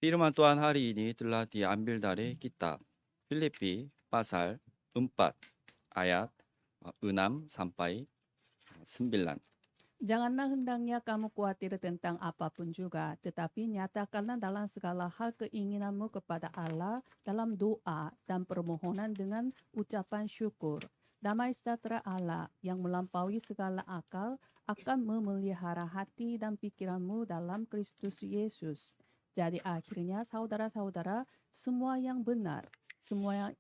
Firman Tuhan hari ini telah diambil dari kitab Filipi pasal 4 ayat 6 sampai 9. Janganlah hendaknya kamu khawatir tentang apapun juga, tetapi nyatakanlah dalam segala hal keinginanmu kepada Allah dalam doa dan permohonan dengan ucapan syukur. Damai sejahtera Allah yang melampaui segala akal akan memelihara hati dan pikiranmu dalam Kristus Yesus. Jadi akhirnya saudara-saudara, semua yang benar, semua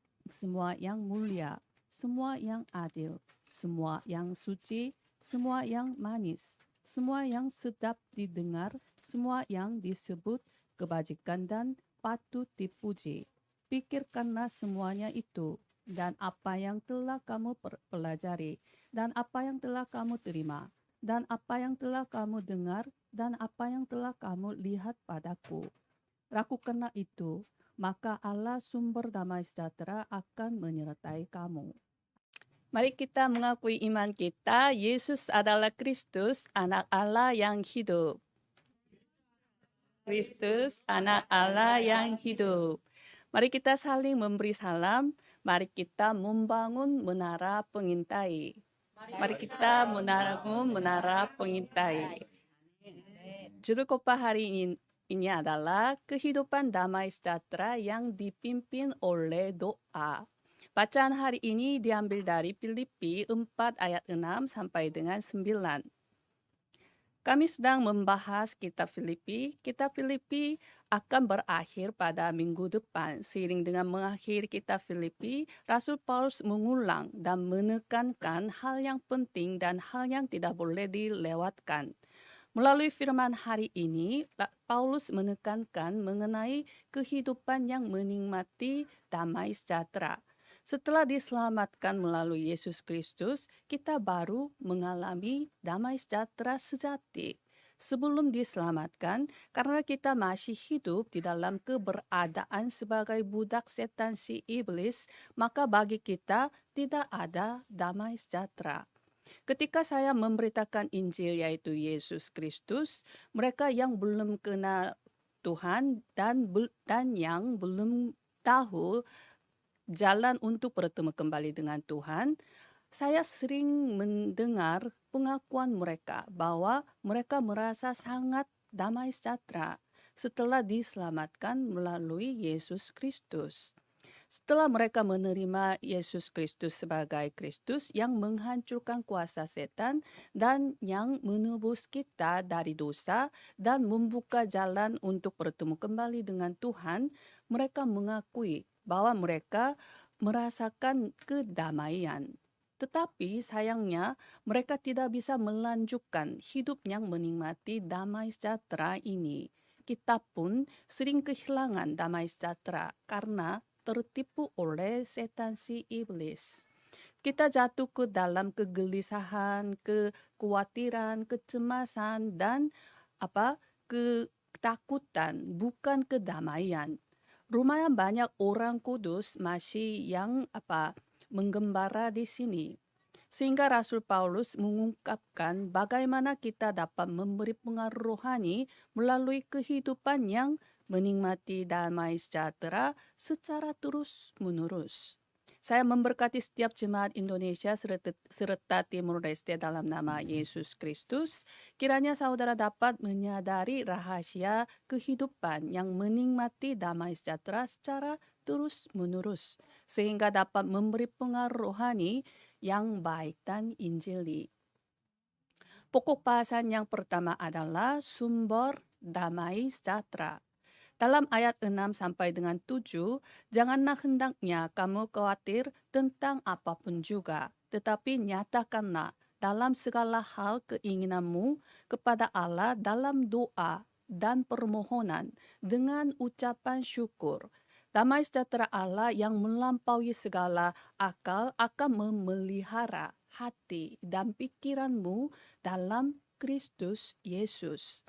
yang mulia, semua yang adil, semua yang suci, semua yang manis, semua yang sedap didengar, semua yang disebut kebajikan dan patut dipuji. Pikirkanlah semuanya itu, dan apa yang telah kamu pelajari, dan apa yang telah kamu terima, dan apa yang telah kamu dengar, dan apa yang telah kamu lihat padaku. Lakukanlah itu, maka Allah sumber damai sejahtera akan menyertai kamu. Mari kita mengakui iman kita, Yesus adalah Kristus, anak Allah yang hidup. Kristus, anak Allah yang hidup. Mari kita saling memberi salam, mari kita membangun menara pengintai. Mari kita membangun menara pengintai. Judul khotbah hari ini adalah kehidupan damai sejahtera yang dipimpin oleh doa. Bacaan hari ini diambil dari Filipi 4 ayat 6 sampai dengan 9. Kami sedang membahas kitab Filipi. Kitab Filipi akan berakhir pada minggu depan. Seiring dengan mengakhiri kitab Filipi, Rasul Paulus mengulang dan menekankan hal yang penting dan hal yang tidak boleh dilewatkan. Melalui firman hari ini, Paulus menekankan mengenai kehidupan yang menikmati damai sejahtera. Setelah diselamatkan melalui Yesus Kristus, kita baru mengalami damai sejahtera sejati. Sebelum diselamatkan, karena kita masih hidup di dalam keberadaan sebagai budak setan si iblis, maka bagi kita tidak ada damai sejahtera. Ketika saya memberitakan Injil yaitu Yesus Kristus, mereka yang belum kenal Tuhan dan yang belum tahu jalan untuk bertemu kembali dengan Tuhan, saya sering mendengar pengakuan mereka bahwa mereka merasa sangat damai sejahtera setelah diselamatkan melalui Yesus Kristus. Setelah mereka menerima Yesus Kristus sebagai Kristus yang menghancurkan kuasa setan dan yang menebus kita dari dosa dan membuka jalan untuk bertemu kembali dengan Tuhan, mereka mengakui bahwa mereka merasakan kedamaian. Tetapi sayangnya mereka tidak bisa melanjutkan hidup yang menikmati damai sejahtera ini. Kita pun sering kehilangan damai sejahtera karena tertipu oleh setan si iblis. Kita jatuh ke dalam kegelisahan, kekhawatiran, kecemasan, dan ketakutan, bukan kedamaian. Lumayan banyak orang kudus masih yang menggembara di sini. Sehingga Rasul Paulus mengungkapkan bagaimana kita dapat memberi pengaruh rohani melalui kehidupan yang menikmati damai sejahtera secara terus-menerus. Saya memberkati setiap jemaat Indonesia serta Timur Leste dalam nama Yesus Kristus. Kiranya saudara dapat menyadari rahasia kehidupan yang menikmati damai sejahtera secara terus-menerus, sehingga dapat memberi pengaruh rohani yang baik dan injili. Pokok bahasan yang pertama adalah sumber damai sejahtera. Dalam ayat 6 sampai dengan 7, janganlah hendaknya kamu khawatir tentang apapun juga, tetapi nyatakanlah dalam segala hal keinginanmu kepada Allah dalam doa dan permohonan dengan ucapan syukur. Damai sejahtera Allah yang melampaui segala akal akan memelihara hati dan pikiranmu dalam Kristus Yesus.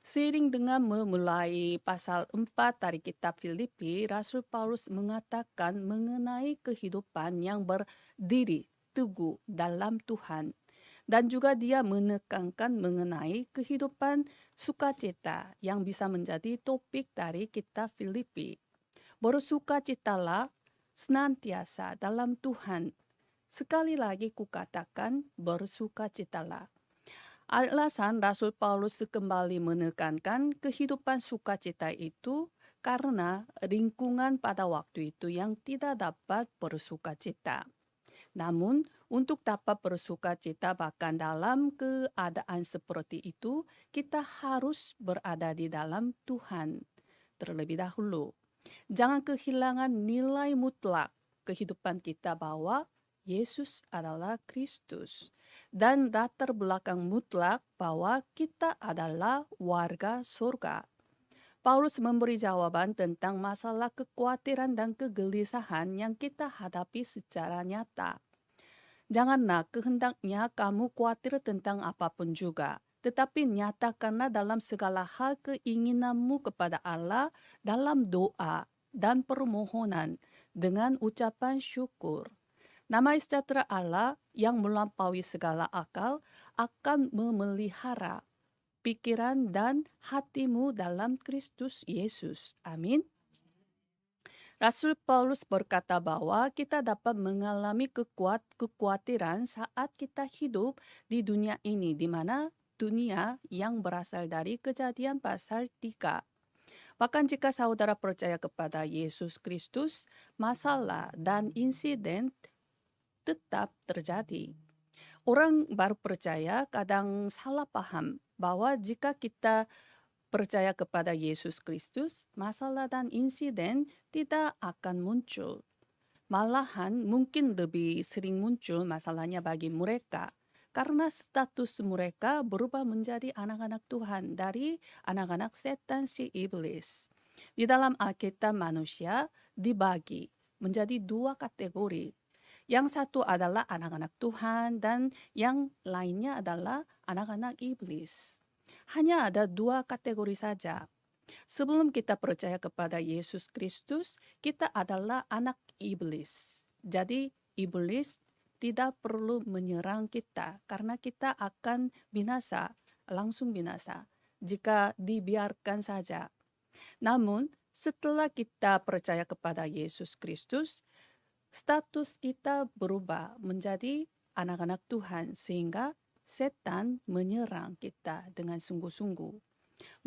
Seiring dengan memulai pasal 4 dari kitab Filipi, Rasul Paulus mengatakan mengenai kehidupan yang berdiri teguh dalam Tuhan. Dan juga dia menekankan mengenai kehidupan sukacita yang bisa menjadi topik dari kitab Filipi. Bersukacitalah senantiasa dalam Tuhan. Sekali lagi kukatakan bersukacitalah. Alasan Rasul Paulus kembali menekankan kehidupan sukacita itu karena lingkungan pada waktu itu yang tidak dapat bersukacita. Namun, untuk dapat bersukacita bahkan dalam keadaan seperti itu, kita harus berada di dalam Tuhan terlebih dahulu. Jangan kehilangan nilai mutlak kehidupan kita bahwa Yesus adalah Kristus. Dan latar belakang mutlak bahwa kita adalah warga surga. Paulus memberi jawaban tentang masalah kekhawatiran dan kegelisahan yang kita hadapi secara nyata. Janganlah kehendaknya kamu khawatir tentang apapun juga, tetapi nyatakanlah dalam segala hal keinginanmu kepada Allah dalam doa dan permohonan dengan ucapan syukur. Nama sejahtera Allah yang melampaui segala akal akan memelihara pikiran dan hatimu dalam Kristus Yesus. Amin. Rasul Paulus berkata bahwa kita dapat mengalami kekhawatiran saat kita hidup di dunia ini, di mana dunia yang berasal dari Kejadian pasal 3. Bahkan jika saudara percaya kepada Yesus Kristus, masalah dan insiden tetap terjadi. Orang baru percaya kadang salah paham bahwa jika kita percaya kepada Yesus Kristus, masalah dan insiden tidak akan muncul. Malahan mungkin lebih sering muncul masalahnya bagi mereka karena status mereka berubah menjadi anak-anak Tuhan dari anak-anak setan si iblis. Di dalam Alkitab manusia dibagi menjadi dua kategori. Yang satu adalah anak-anak Tuhan dan yang lainnya adalah anak-anak iblis. Hanya ada dua kategori saja. Sebelum kita percaya kepada Yesus Kristus, kita adalah anak iblis. Jadi iblis tidak perlu menyerang kita karena kita akan binasa, langsung binasa jika dibiarkan saja. Namun setelah kita percaya kepada Yesus Kristus, status kita berubah menjadi anak-anak Tuhan sehingga setan menyerang kita dengan sungguh-sungguh.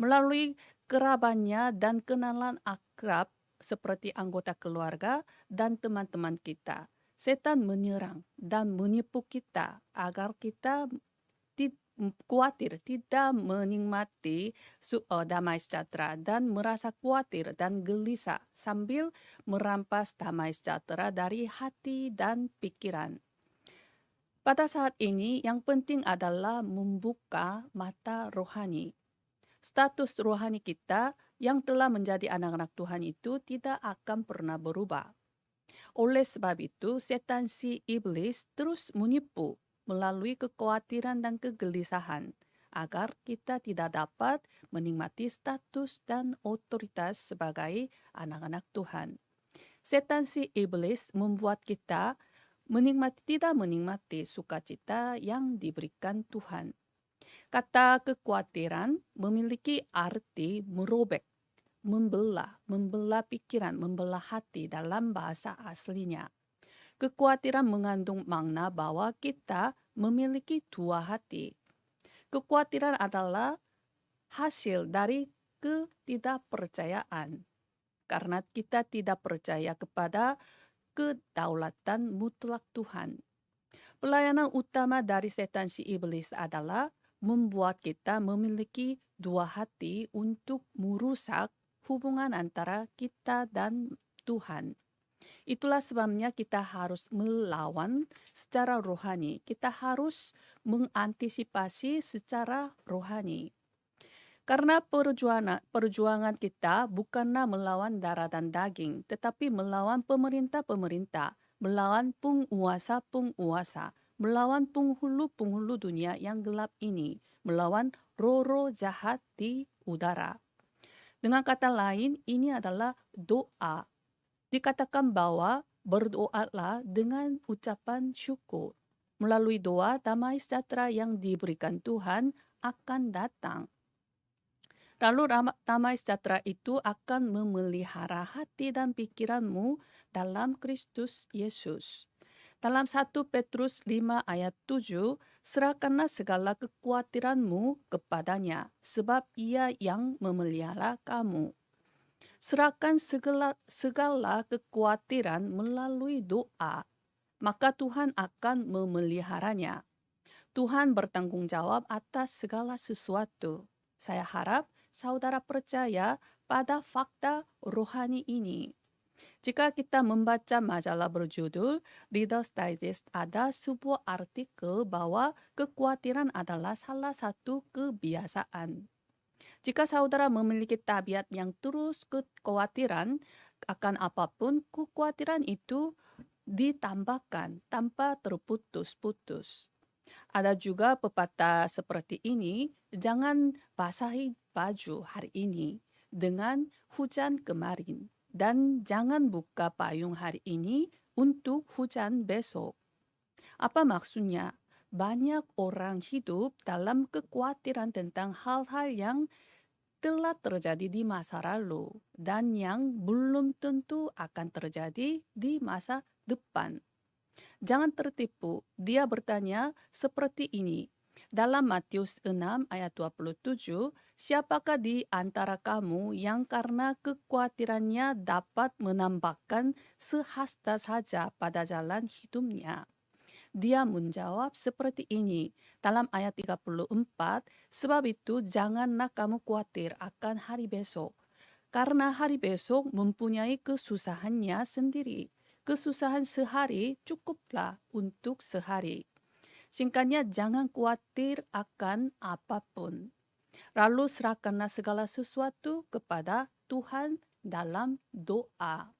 Melalui kerabatnya dan kenalan akrab seperti anggota keluarga dan teman-teman kita, setan menyerang dan menipu kita agar kita khawatir, tidak menikmati damai sejahtera dan merasa khawatir dan gelisah sambil merampas damai sejahtera dari hati dan pikiran. Pada saat ini yang penting adalah membuka mata rohani. Status rohani kita yang telah menjadi anak-anak Tuhan itu tidak akan pernah berubah. Oleh sebab itu, setan si iblis terus menipu melalui kekhawatiran dan kegelisahan agar kita tidak dapat menikmati status dan otoritas sebagai anak-anak Tuhan. Setan si iblis membuat kita tidak menikmati sukacita yang diberikan Tuhan. Kata kekhawatiran memiliki arti merobek, membelah pikiran, membelah hati dalam bahasa aslinya. Kekhawatiran mengandung makna bahwa kita memiliki dua hati. Kekhawatiran adalah hasil dari ketidakpercayaan. Karena kita tidak percaya kepada kedaulatan mutlak Tuhan. Pelayanan utama dari setan si iblis adalah membuat kita memiliki dua hati untuk merusak hubungan antara kita dan Tuhan. Itulah sebabnya kita harus melawan secara rohani. Kita harus mengantisipasi secara rohani. Karena perjuangan kita bukanlah melawan darah dan daging, tetapi melawan pemerintah-pemerintah, melawan penguasa-penguasa, melawan penghulu-penghulu dunia yang gelap ini, melawan roh-roh jahat di udara. Dengan kata lain, ini adalah doa. Dikatakan bahwa berdoalah dengan ucapan syukur. melalui doa damai sejahtera yang diberikan Tuhan akan datang. Lalu damai sejahtera itu akan memelihara hati dan pikiranmu dalam Kristus Yesus. Dalam 1 Petrus 5 ayat 7, serahkanlah segala kekhawatiranmu kepadanya, sebab ia yang memelihara kamu. Serahkan segala kekhawatiran melalui doa, maka Tuhan akan memeliharanya. Tuhan bertanggung jawab atas segala sesuatu. Saya harap saudara percaya pada fakta rohani ini. Jika kita membaca majalah berjudul Reader's Digest, ada sebuah artikel bahwa kekhawatiran adalah salah satu kebiasaan. Jika saudara memiliki tabiat yang terus kekhawatiran akan apapun, kekhawatiran itu ditambahkan tanpa terputus-putus. Ada juga pepatah seperti ini, jangan basahi baju hari ini dengan hujan kemarin, dan jangan buka payung hari ini untuk hujan besok. Apa maksudnya? Banyak orang hidup dalam kekhawatiran tentang hal-hal yang telah terjadi di masa lalu dan yang belum tentu akan terjadi di masa depan. Jangan tertipu, dia bertanya seperti ini. Dalam Matius 6 ayat 27, siapakah di antara kamu yang karena kekhawatirannya dapat menambahkan sehasta saja pada jalan hidupnya? Dia menjawab seperti ini dalam ayat 34, sebab itu janganlah kamu khawatir akan hari besok, karena hari besok mempunyai kesusahannya sendiri. Kesusahan sehari cukuplah untuk sehari. Singkatnya, jangan khawatir akan apapun. Lalu serahkanlah segala sesuatu kepada Tuhan dalam doa.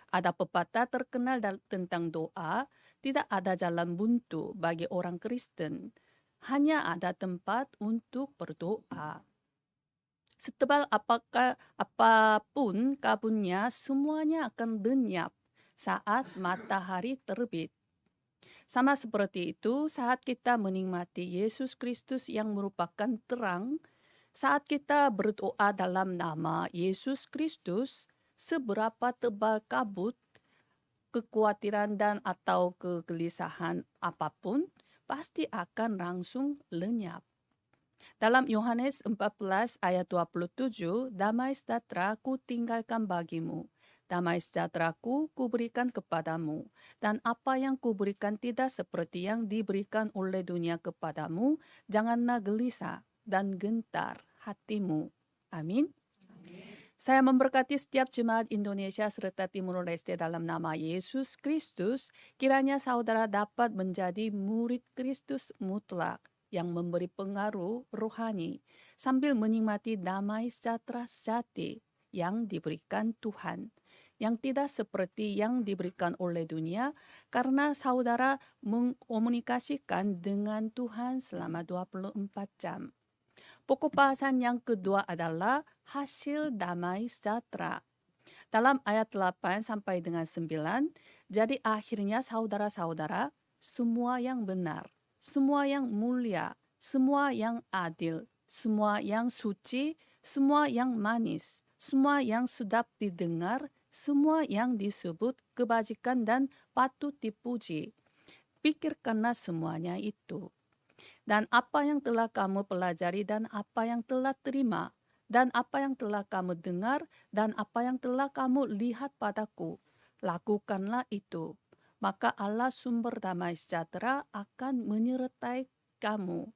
Ada pepatah terkenal tentang doa, tidak ada jalan buntu bagi orang Kristen. Hanya ada tempat untuk berdoa. Setebal apapun kabunnya, semuanya akan lenyap saat matahari terbit. Sama seperti itu, saat kita menikmati Yesus Kristus yang merupakan terang, saat kita berdoa dalam nama Yesus Kristus, seberapa tebal kabut, kekhawatiran dan atau kegelisahan apapun, pasti akan langsung lenyap. Dalam Yohanes 14 ayat 27, damai sejahtera ku tinggalkan bagimu. Damai sejahteraku kuberikan kepadamu, dan apa yang kuberikan tidak seperti yang diberikan oleh dunia kepadamu, janganlah gelisah dan gentar hatimu. Amin. Saya memberkati setiap jemaat Indonesia serta Timur Leste dalam nama Yesus Kristus, kiranya saudara dapat menjadi murid Kristus mutlak yang memberi pengaruh rohani sambil menikmati damai sejahtera sejati yang diberikan Tuhan, yang tidak seperti yang diberikan oleh dunia, karena saudara mengkomunikasikan dengan Tuhan selama 24 jam. Pokok bahasan yang kedua adalah hasil damai sejahtera. Dalam ayat 8 sampai dengan 9, jadi akhirnya saudara-saudara, semua yang benar, semua yang mulia, semua yang adil, semua yang suci, semua yang manis, semua yang sedap didengar, semua yang disebut kebajikan dan patut dipuji. Pikirkanlah semuanya itu. Dan apa yang telah kamu pelajari dan apa yang telah terima, dan apa yang telah kamu dengar, dan apa yang telah kamu lihat padaku, lakukanlah itu. Maka Allah sumber damai sejahtera akan menyertai kamu.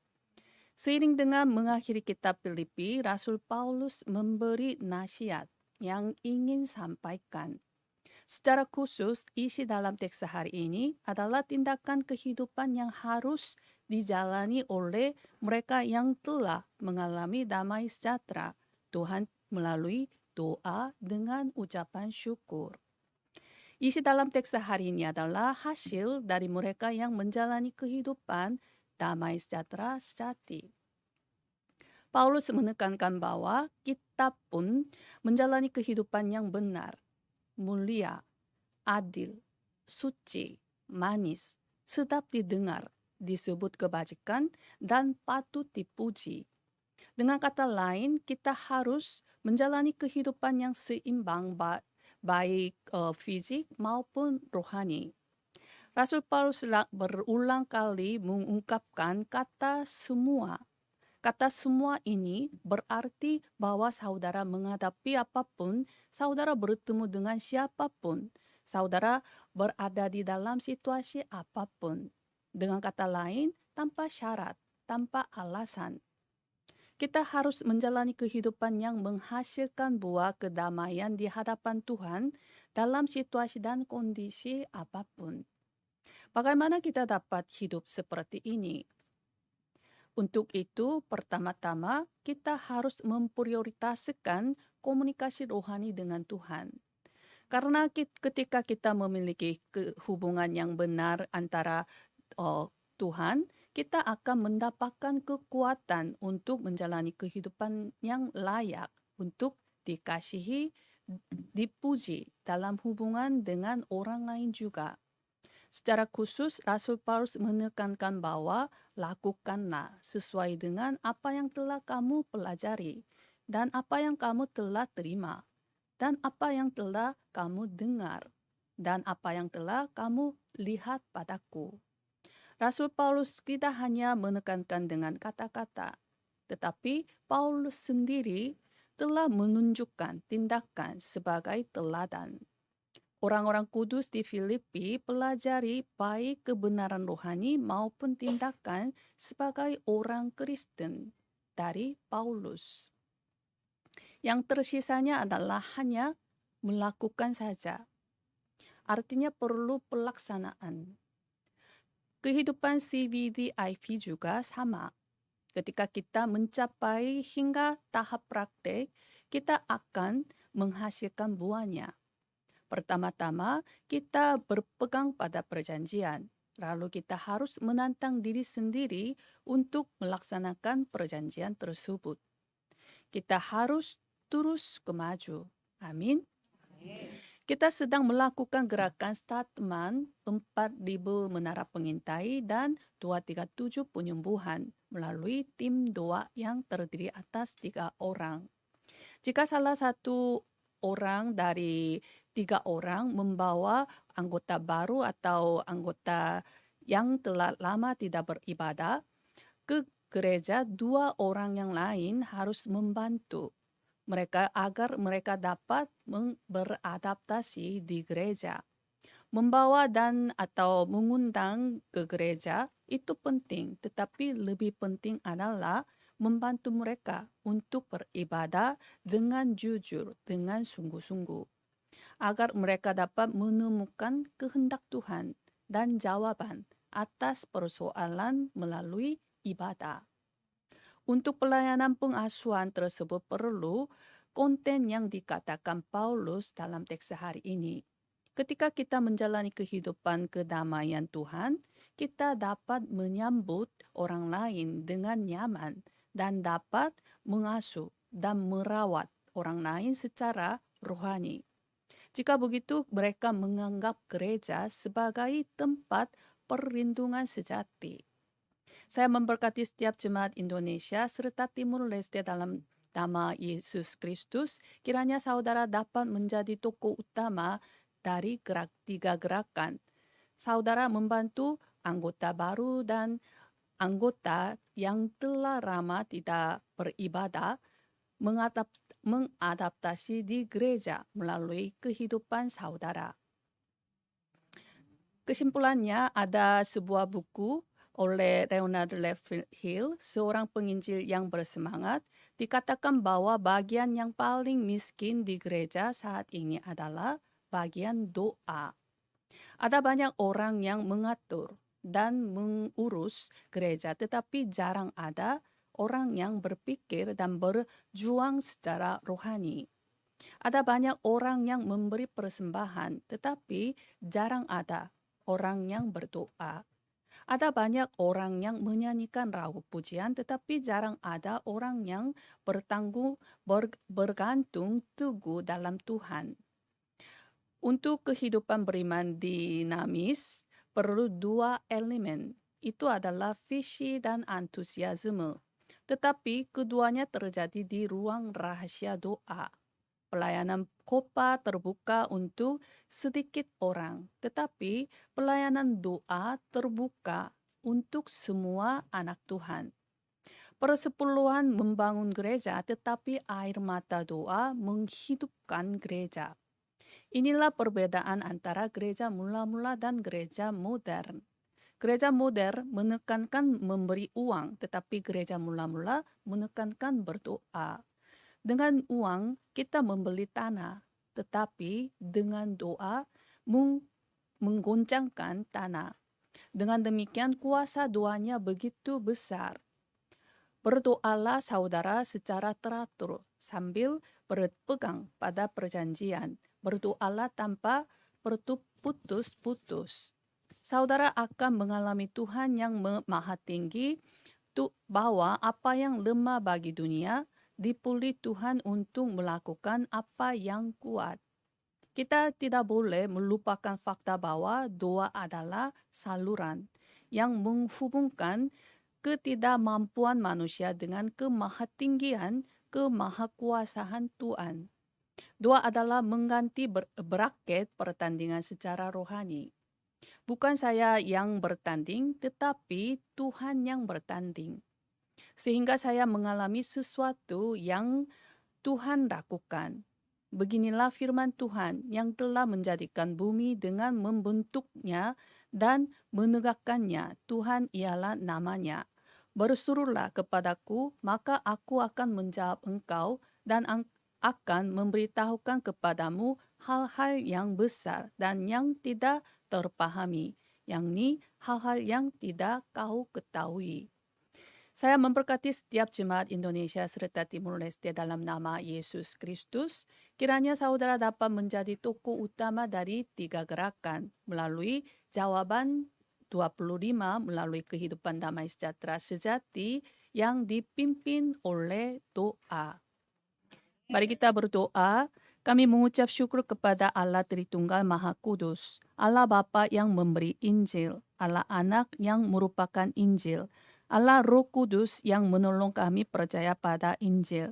Seiring dengan mengakhiri kitab Filipi, Rasul Paulus memberi nasihat yang ingin sampaikan. Secara khusus, isi dalam teks hari ini adalah tindakan kehidupan yang harus dijalani oleh mereka yang telah mengalami damai sejahtera Tuhan melalui doa dengan ucapan syukur. Isi dalam teks hari ini adalah hasil dari mereka yang menjalani kehidupan damai sejahtera sejati. Paulus menekankan bahwa kita pun menjalani kehidupan yang benar, mulia, adil, suci, manis, sedap didengar, disebut kebajikan, dan patut dipuji. Dengan kata lain, kita harus menjalani kehidupan yang seimbang baik fisik maupun rohani. Rasul Paulus berulang kali mengungkapkan kata semua. Kata semua ini berarti bahwa saudara menghadapi apapun, saudara bertemu dengan siapapun, saudara berada di dalam situasi apapun. Dengan kata lain, tanpa syarat, tanpa alasan. Kita harus menjalani kehidupan yang menghasilkan buah kedamaian di hadapan Tuhan dalam situasi dan kondisi apapun. Bagaimana kita dapat hidup seperti ini? Untuk itu, pertama-tama kita harus memprioritaskan komunikasi rohani dengan Tuhan. Karena ketika kita memiliki hubungan yang benar antara Tuhan, kita akan mendapatkan kekuatan untuk menjalani kehidupan yang layak, untuk dikasihi, dipuji dalam hubungan dengan orang lain juga. Secara khusus, Rasul Paulus menekankan bahwa lakukanlah sesuai dengan apa yang telah kamu pelajari dan apa yang kamu telah terima dan apa yang telah kamu dengar dan apa yang telah kamu lihat padaku. Rasul Paulus tidak hanya menekankan dengan kata-kata, tetapi Paulus sendiri telah menunjukkan tindakan sebagai teladan. Orang-orang kudus di Filipi pelajari baik kebenaran rohani maupun tindakan sebagai orang Kristen dari Paulus. Yang tersisanya adalah hanya melakukan saja. Artinya perlu pelaksanaan. Kehidupan CVDIV juga sama. Ketika kita mencapai hingga tahap praktek, kita akan menghasilkan buahnya. Pertama-tama, kita berpegang pada perjanjian. Lalu kita harus menantang diri sendiri untuk melaksanakan perjanjian tersebut. Kita harus terus kemaju. Amin. Kita sedang melakukan gerakan statement 4.000 menara pengintai dan 237 penyembuhan melalui tim doa yang terdiri atas 3 orang. Jika salah satu orang dari 3 orang membawa anggota baru atau anggota yang telah lama tidak beribadah ke gereja, 2 orang yang lain harus membantu mereka agar mereka dapat beradaptasi di gereja. Membawa dan atau mengundang ke gereja itu penting, tetapi lebih penting adalah membantu mereka untuk beribadah dengan jujur, dengan sungguh-sungguh, agar mereka dapat menemukan kehendak Tuhan dan jawaban atas persoalan melalui ibadah. Untuk pelayanan pengasuhan tersebut perlu konten yang dikatakan Paulus dalam teks hari ini. Ketika kita menjalani kehidupan kedamaian Tuhan, kita dapat menyambut orang lain dengan nyaman dan dapat mengasuh dan merawat orang lain secara rohani. Jika begitu, mereka menganggap gereja sebagai tempat perlindungan sejati. Saya memberkati setiap jemaat Indonesia serta Timur Leste dalam nama Yesus Kristus. Kiranya saudara dapat menjadi tokoh utama dari 3 gerakan. Saudara membantu anggota baru dan anggota yang telah lama tidak beribadah mengadaptasi di gereja melalui kehidupan saudara. Kesimpulannya, ada sebuah buku oleh Leonard Ravenhill, seorang penginjil yang bersemangat, dikatakan bahwa bagian yang paling miskin di gereja saat ini adalah bagian doa. Ada banyak orang yang mengatur dan mengurus gereja, tetapi jarang ada orang yang berpikir dan berjuang secara rohani. Ada banyak orang yang memberi persembahan, tetapi jarang ada orang yang berdoa. Ada banyak orang yang menyanyikan lagu pujian, tetapi jarang ada orang yang bergantung teguh dalam Tuhan. Untuk kehidupan beriman dinamis, perlu dua elemen. Itu adalah visi dan antusiasme. Tetapi keduanya terjadi di ruang rahasia doa. Pelayanan Kopa terbuka untuk sedikit orang, tetapi pelayanan doa terbuka untuk semua anak Tuhan. Persepuluhan membangun gereja, tetapi air mata doa menghidupkan gereja. Inilah perbedaan antara gereja mula-mula dan gereja modern. Gereja modern menekankan memberi uang, tetapi gereja mula-mula menekankan berdoa. Dengan uang kita membeli tanah, tetapi dengan doa menggoncangkan tanah. Dengan demikian kuasa doanya begitu besar. Berdoalah saudara secara teratur sambil berpegang pada perjanjian. Berdoalah tanpa putus-putus. Saudara akan mengalami Tuhan yang maha tinggi bahwa apa yang lemah bagi dunia dipulih Tuhan untuk melakukan apa yang kuat. Kita tidak boleh melupakan fakta bahwa doa adalah saluran yang menghubungkan ketidakmampuan manusia dengan kemahatinggian, kemahakuasaan Tuhan. Doa adalah mengganti beraket pertandingan secara rohani. Bukan saya yang bertanding, tetapi Tuhan yang bertanding. Sehingga saya mengalami sesuatu yang Tuhan lakukan. Beginilah firman Tuhan yang telah menjadikan bumi dengan membentuknya dan menegakkannya. Tuhan ialah namanya. Berserulah kepadaku, maka aku akan menjawab engkau dan akan memberitahukan kepadamu hal-hal yang besar dan yang tidak terpahami, yakni hal-hal yang tidak kau ketahui. Saya memberkati setiap jemaat Indonesia serta Timur Leste dalam nama Yesus Kristus. Kiranya saudara dapat menjadi tokoh utama dari 3 gerakan melalui jawaban 25 melalui kehidupan damai sejahtera sejati yang dipimpin oleh doa. Mari kita berdoa. Kami mengucap syukur kepada Allah Tritunggal Maha Kudus, Allah Bapa yang memberi Injil, Allah Anak yang merupakan Injil, Allah Roh Kudus yang menolong kami percaya pada Injil.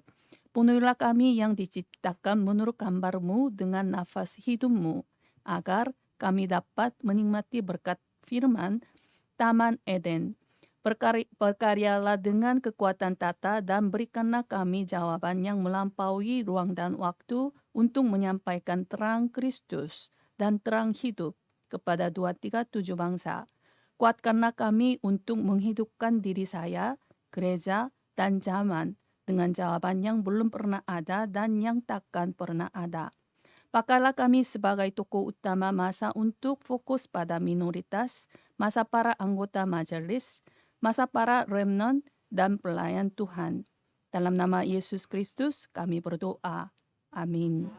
Penuhilah kami yang diciptakan menurut gambar-Mu dengan nafas hidup-Mu, agar kami dapat menikmati berkat firman Taman Eden. Berkaryalah dengan kekuatan tata dan berikanlah kami jawaban yang melampaui ruang dan waktu untuk menyampaikan terang Kristus dan terang hidup kepada 237 bangsa. Kuatkanlah kami untuk menghidupkan diri saya, gereja, dan zaman dengan jawaban yang belum pernah ada dan yang takkan pernah ada. Pakailah kami sebagai tokoh utama masa untuk fokus pada minoritas, masa para anggota majelis, masa para remnant dan pelayan Tuhan. Dalam nama Yesus Kristus kami berdoa. Amin.